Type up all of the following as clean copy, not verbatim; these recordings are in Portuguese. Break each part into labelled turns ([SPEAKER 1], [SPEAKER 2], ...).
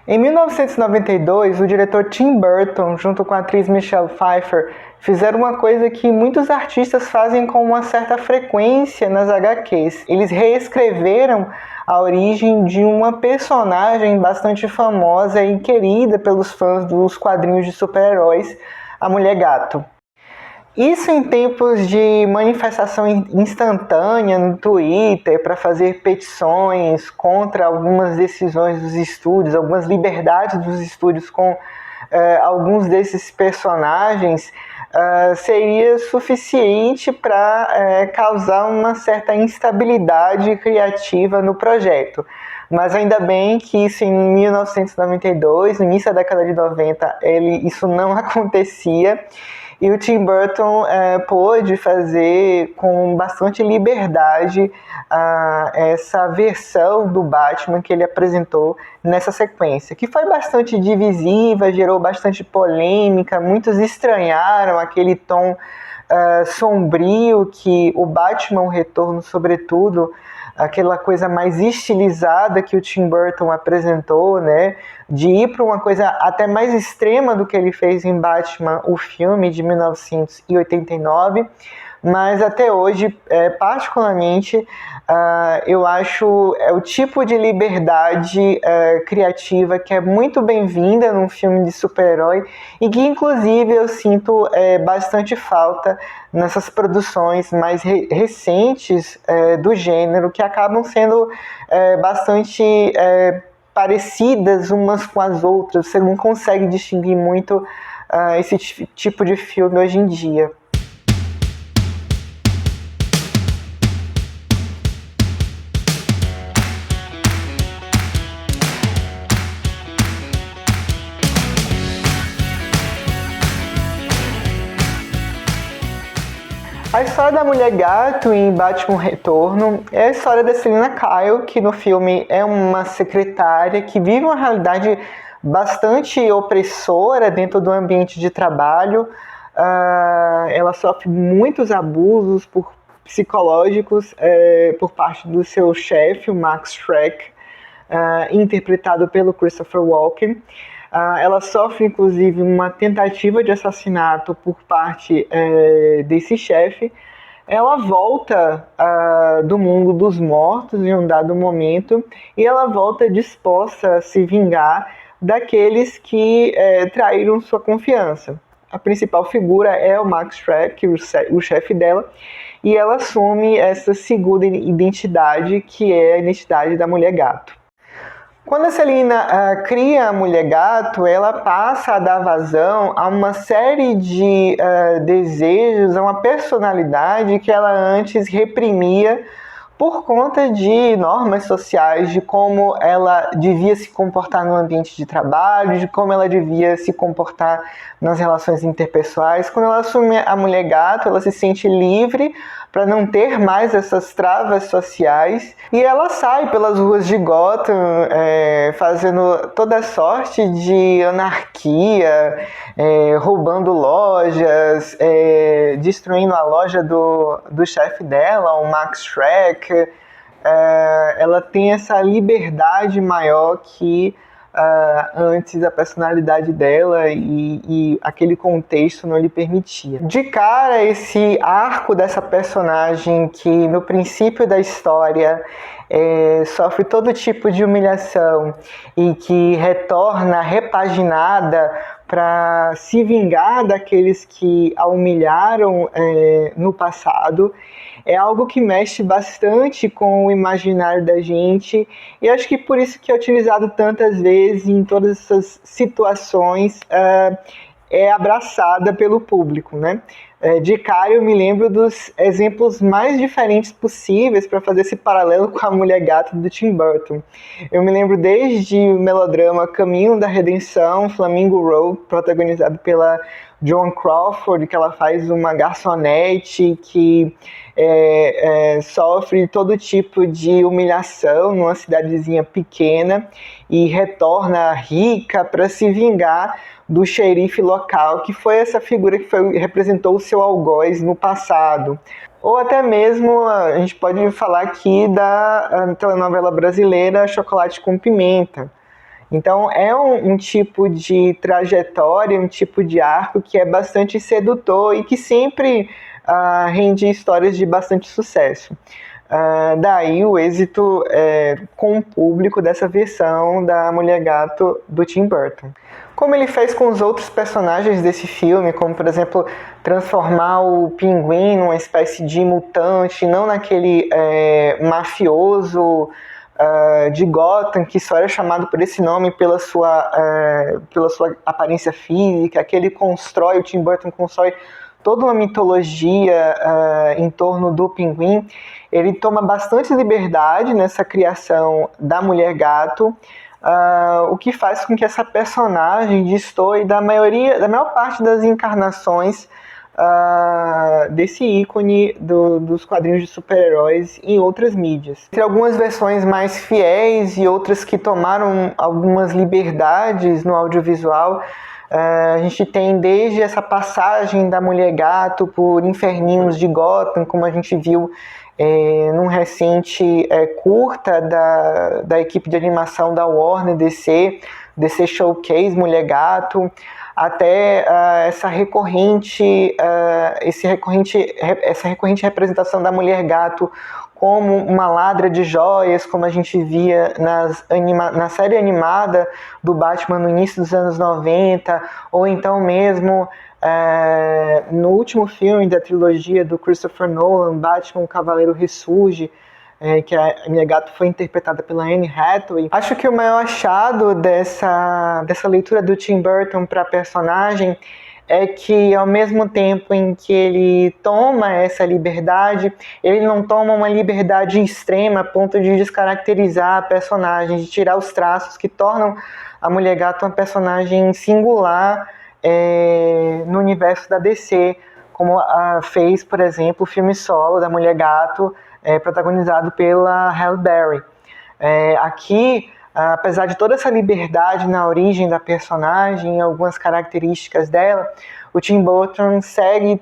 [SPEAKER 1] Em 1992, o diretor Tim Burton, junto com a atriz Michelle Pfeiffer, fizeram uma coisa que muitos artistas fazem com uma certa frequência nas HQs. Eles reescreveram a origem de uma personagem bastante famosa e querida pelos fãs dos quadrinhos de super-heróis, a Mulher Gato. Isso em tempos de manifestação instantânea no Twitter para fazer petições contra algumas decisões dos estúdios, algumas liberdades dos estúdios com alguns desses personagens, seria suficiente para causar uma certa instabilidade criativa no projeto. Mas ainda bem que isso em 1992, no início da década de 90, isso não acontecia. E o Tim Burton pôde fazer com bastante liberdade essa versão do Batman que ele apresentou nessa sequência, que foi bastante divisiva, gerou bastante polêmica, muitos estranharam aquele tom sombrio que o Batman o Retorno, sobretudo, aquela coisa mais estilizada que o Tim Burton apresentou, né, de ir para uma coisa até mais extrema do que ele fez em Batman, o filme de 1989, mas até hoje, particularmente, eu acho o tipo de liberdade criativa que é muito bem-vinda num filme de super-herói e que, inclusive, eu sinto bastante falta nessas produções mais recentes do gênero, que acabam sendo bastante parecidas umas com as outras. Você não consegue distinguir muito esse tipo de filme hoje em dia. A história da Mulher Gato em Batman Retorno é a história da Selina Kyle, que no filme é uma secretária que vive uma realidade bastante opressora dentro do ambiente de trabalho. Ela sofre muitos abusos psicológicos por parte do seu chefe, o Max Schreck, interpretado pelo Christopher Walken. Ela sofre, inclusive, uma tentativa de assassinato por parte desse chefe. Ela volta do mundo dos mortos em um dado momento e ela volta disposta a se vingar daqueles que traíram sua confiança. A principal figura é o Max Schreck, o chefe dela, e ela assume essa segunda identidade, que é a identidade da Mulher Gato. Quando a Selina cria a Mulher Gato, ela passa a dar vazão a uma série de desejos, a uma personalidade que ela antes reprimia por conta de normas sociais, de como ela devia se comportar no ambiente de trabalho, de como ela devia se comportar nas relações interpessoais. Quando ela assume a Mulher Gato, ela se sente livre para não ter mais essas travas sociais, e ela sai pelas ruas de Gotham fazendo toda sorte de anarquia, roubando lojas, destruindo a loja do chefe dela, o Max Schreck. Ela tem essa liberdade maior que antes a personalidade dela e aquele contexto não lhe permitia. De cara, esse arco dessa personagem que no princípio da história sofre todo tipo de humilhação e que retorna repaginada para se vingar daqueles que a humilharam no passado, é algo que mexe bastante com o imaginário da gente, e acho que por isso que é utilizado tantas vezes em todas essas situações, é abraçada pelo público, né? De cara eu me lembro dos exemplos mais diferentes possíveis para fazer esse paralelo com a Mulher Gato do Tim Burton. Eu me lembro desde o melodrama Caminho da Redenção, Flamingo Road, protagonizado pela Joan Crawford, que ela faz uma garçonete que sofre todo tipo de humilhação numa cidadezinha pequena e retorna rica para se vingar do xerife local, que foi essa figura que representou o seu algoz no passado. Ou até mesmo, a gente pode falar aqui da telenovela brasileira Chocolate com Pimenta, Então é um tipo de trajetória, um tipo de arco que é bastante sedutor e que sempre rende histórias de bastante sucesso. Daí o êxito com o público dessa versão da Mulher Gato do Tim Burton. Como ele fez com os outros personagens desse filme, como por exemplo transformar o Pinguim numa espécie de mutante, não naquele mafioso de Gotham, que só era chamado por esse nome pela sua aparência física, que ele constrói, o Tim Burton constrói toda uma mitologia em torno do Pinguim. Ele toma bastante liberdade nessa criação da Mulher Gato, o que faz com que essa personagem destoe da maior parte das encarnações desse ícone dos quadrinhos de super-heróis em outras mídias. Tem algumas versões mais fiéis e outras que tomaram algumas liberdades no audiovisual. A gente tem desde essa passagem da Mulher Gato por inferninhos de Gotham, como a gente viu num recente curta da equipe de animação da Warner DC Showcase Mulher Gato, até essa recorrente representação da Mulher Gato como uma ladra de joias, como a gente via na série animada do Batman no início dos anos 90, ou então mesmo no último filme da trilogia do Christopher Nolan, Batman, o Cavaleiro Ressurge, que a Mulher Gato foi interpretada pela Anne Hathaway. Acho que o maior achado dessa leitura do Tim Burton para a personagem é que, ao mesmo tempo em que ele toma essa liberdade, ele não toma uma liberdade extrema a ponto de descaracterizar a personagem, de tirar os traços que tornam a Mulher Gato uma personagem singular no universo da DC, como fez, por exemplo, o filme solo da Mulher Gato, protagonizado pela Halle Berry. Aqui, apesar de toda essa liberdade na origem da personagem, algumas características dela, o Tim Burton segue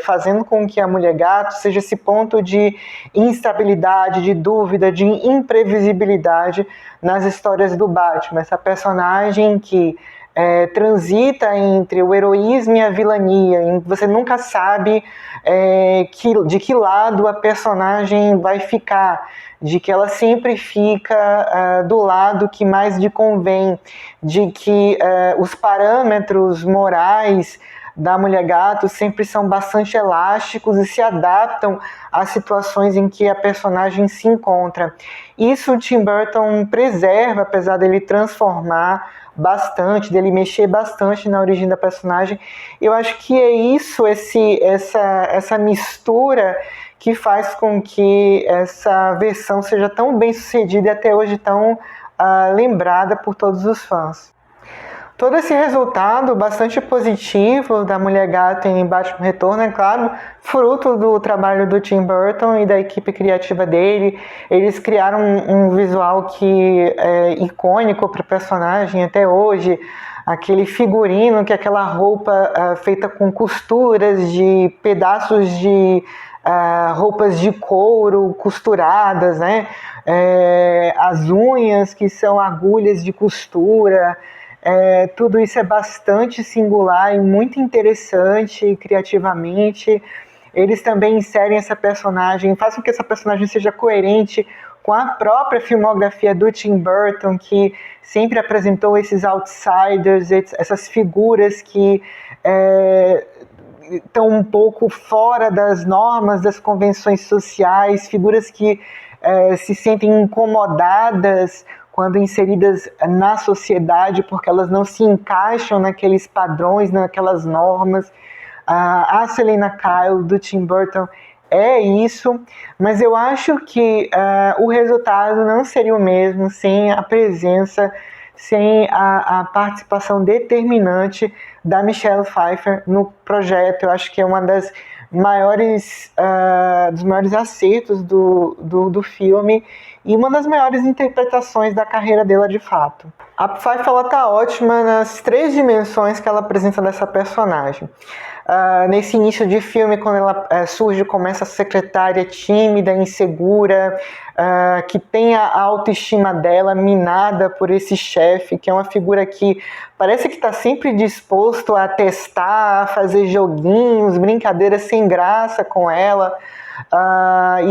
[SPEAKER 1] fazendo com que a Mulher Gato seja esse ponto de instabilidade, de dúvida, de imprevisibilidade nas histórias do Batman. Essa personagem que transita entre o heroísmo e a vilania. Você nunca sabe de que lado a personagem vai ficar, de que ela sempre fica do lado que mais lhe convém, de que os parâmetros morais da Mulher Gato sempre são bastante elásticos e se adaptam às situações em que a personagem se encontra. Isso o Tim Burton preserva, apesar dele transformar bastante, dele mexer bastante na origem da personagem. Eu acho que é isso, essa mistura que faz com que essa versão seja tão bem sucedida e até hoje tão lembrada por todos os fãs. Todo esse resultado bastante positivo da Mulher Gato em Batman Retorno, é claro, fruto do trabalho do Tim Burton e da equipe criativa dele. Eles criaram um visual que é icônico para o personagem até hoje. Aquele figurino, que é aquela roupa feita com costuras de pedaços de roupas de couro costuradas, né? As unhas que são agulhas de costura. Tudo isso é bastante singular e muito interessante criativamente. Eles também inserem essa personagem, fazem com que essa personagem seja coerente com a própria filmografia do Tim Burton, que sempre apresentou esses outsiders, essas figuras que estão um pouco fora das normas, das convenções sociais, figuras que se sentem incomodadas quando inseridas na sociedade, porque elas não se encaixam naqueles padrões, naquelas normas. A Selina Kyle, do Tim Burton, é isso, mas eu acho que o resultado não seria o mesmo sem a presença, sem a participação determinante da Michelle Pfeiffer no projeto. Eu acho que é uma das dos maiores acertos do filme e uma das maiores interpretações da carreira dela de fato. A Pfeiffer ela tá ótima nas 3 dimensões que ela apresenta dessa personagem. Nesse início de filme, quando ela surge como essa secretária tímida, insegura, que tem a autoestima dela minada por esse chefe, que é uma figura que parece que está sempre disposto a testar, a fazer joguinhos, brincadeiras sem graça com ela.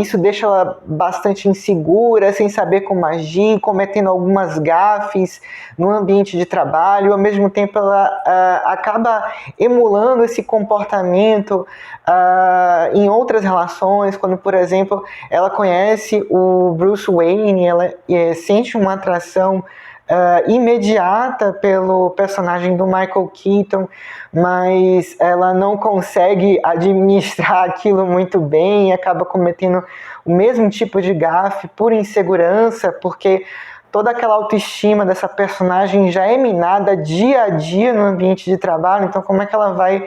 [SPEAKER 1] Isso deixa ela bastante insegura, sem saber como agir, cometendo algumas gafes no ambiente de trabalho. Ao mesmo tempo, ela acaba emulando esse comportamento em outras relações, quando, por exemplo, ela conhece o Bruce Wayne, ela sente uma atração imediata pelo personagem do Michael Keaton, mas ela não consegue administrar aquilo muito bem e acaba cometendo o mesmo tipo de gafe por insegurança, porque toda aquela autoestima dessa personagem já é minada dia a dia no ambiente de trabalho. Então como é que ela vai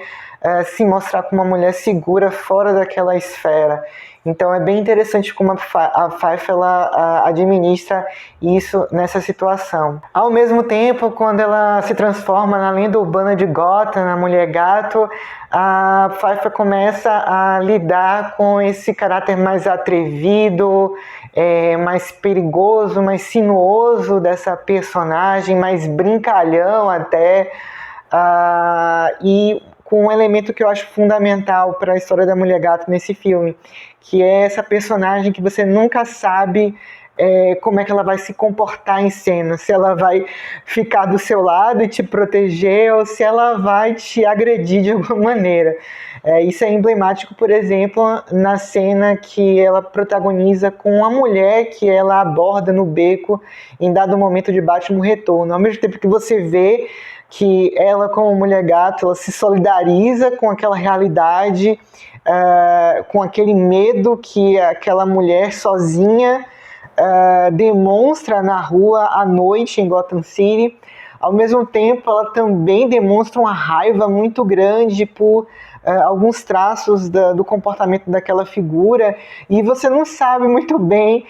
[SPEAKER 1] se mostrar como uma mulher segura fora daquela esfera? Então é bem interessante como a Pfeiffer ela administra isso nessa situação. Ao mesmo tempo, quando ela se transforma na lenda urbana de Gotham, na Mulher Gato, a Pfeiffer começa a lidar com esse caráter mais atrevido, mais perigoso, mais sinuoso dessa personagem, mais brincalhão até, e com um elemento que eu acho fundamental para a história da Mulher Gato nesse filme, que é essa personagem que você nunca sabe como é que ela vai se comportar em cena, se ela vai ficar do seu lado e te proteger ou se ela vai te agredir de alguma maneira. Isso é emblemático, por exemplo, na cena que ela protagoniza com a mulher que ela aborda no beco em dado momento de Batman Retorno. Ao mesmo tempo que você vê que ela, como Mulher Gato, ela se solidariza com aquela realidade, com aquele medo que aquela mulher sozinha demonstra na rua à noite em Gotham City. Ao mesmo tempo, ela também demonstra uma raiva muito grande por alguns traços do comportamento daquela figura, e você não sabe muito bem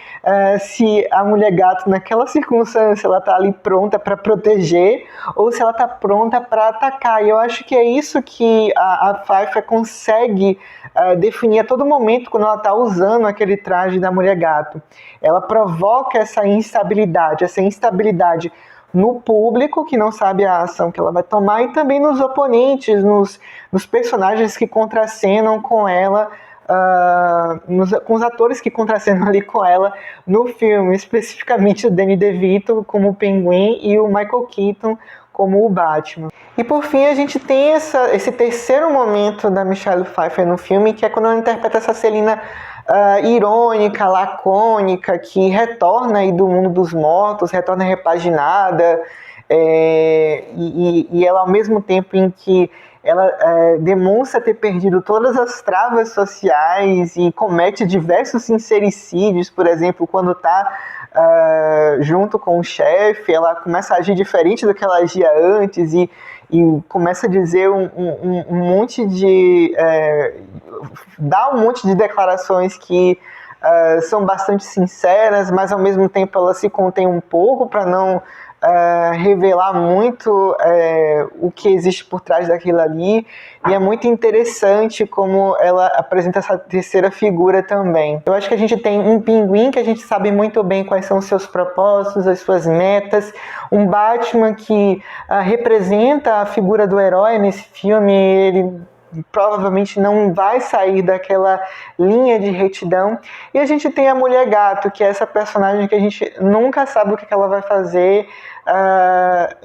[SPEAKER 1] se a Mulher Gato, naquela circunstância, ela está ali pronta para proteger ou se ela está pronta para atacar. E eu acho que é isso que a Pfeiffer consegue definir a todo momento quando ela está usando aquele traje da Mulher Gato. Ela provoca essa instabilidade no público, que não sabe a ação que ela vai tomar, e também nos oponentes, nos personagens que contracenam com ela, com os atores que contracenam ali com ela no filme, especificamente o Danny DeVito como o Pinguim e o Michael Keaton como o Batman. E por fim a gente tem esse terceiro momento da Michelle Pfeiffer no filme, que é quando ela interpreta essa Selina irônica, lacônica, que retorna aí do mundo dos mortos, retorna repaginada, e ela, ao mesmo tempo em que ela demonstra ter perdido todas as travas sociais e comete diversos sincericídios, por exemplo, quando está junto com o chefe, ela começa a agir diferente do que ela agia antes e começa a dizer um monte de... dá um monte de declarações que são bastante sinceras, mas ao mesmo tempo ela se contém um pouco para não revelar muito o que existe por trás daquilo ali, e é muito interessante como ela apresenta essa terceira figura também. Eu acho que a gente tem um Pinguim que a gente sabe muito bem quais são os seus propósitos, as suas metas, um Batman que representa a figura do herói nesse filme, ele provavelmente não vai sair daquela linha de retidão, e a gente tem a Mulher Gato, que é essa personagem que a gente nunca sabe o que ela vai fazer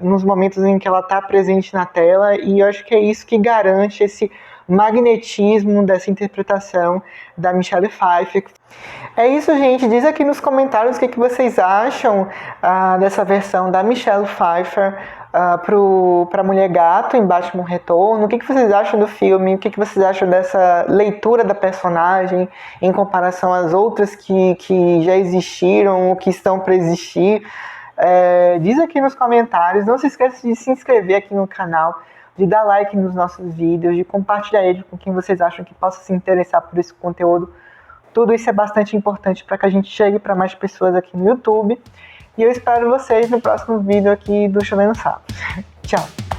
[SPEAKER 1] nos momentos em que ela está presente na tela, e eu acho que é isso que garante esse magnetismo dessa interpretação da Michelle Pfeiffer. É isso, gente. Diz aqui nos comentários o que vocês acham dessa versão da Michelle Pfeiffer para Mulher Gato em Batman Retorno. O que vocês acham do filme? O que vocês acham dessa leitura da personagem em comparação às outras que já existiram ou que estão para existir? Diz aqui nos comentários. Não se esqueça de se inscrever aqui no canal de dar like nos nossos vídeos, de compartilhar eles com quem vocês acham que possa se interessar por esse conteúdo. Tudo isso é bastante importante para que a gente chegue para mais pessoas aqui no YouTube. E eu espero vocês no próximo vídeo aqui do Chovendo Sapos. Tchau!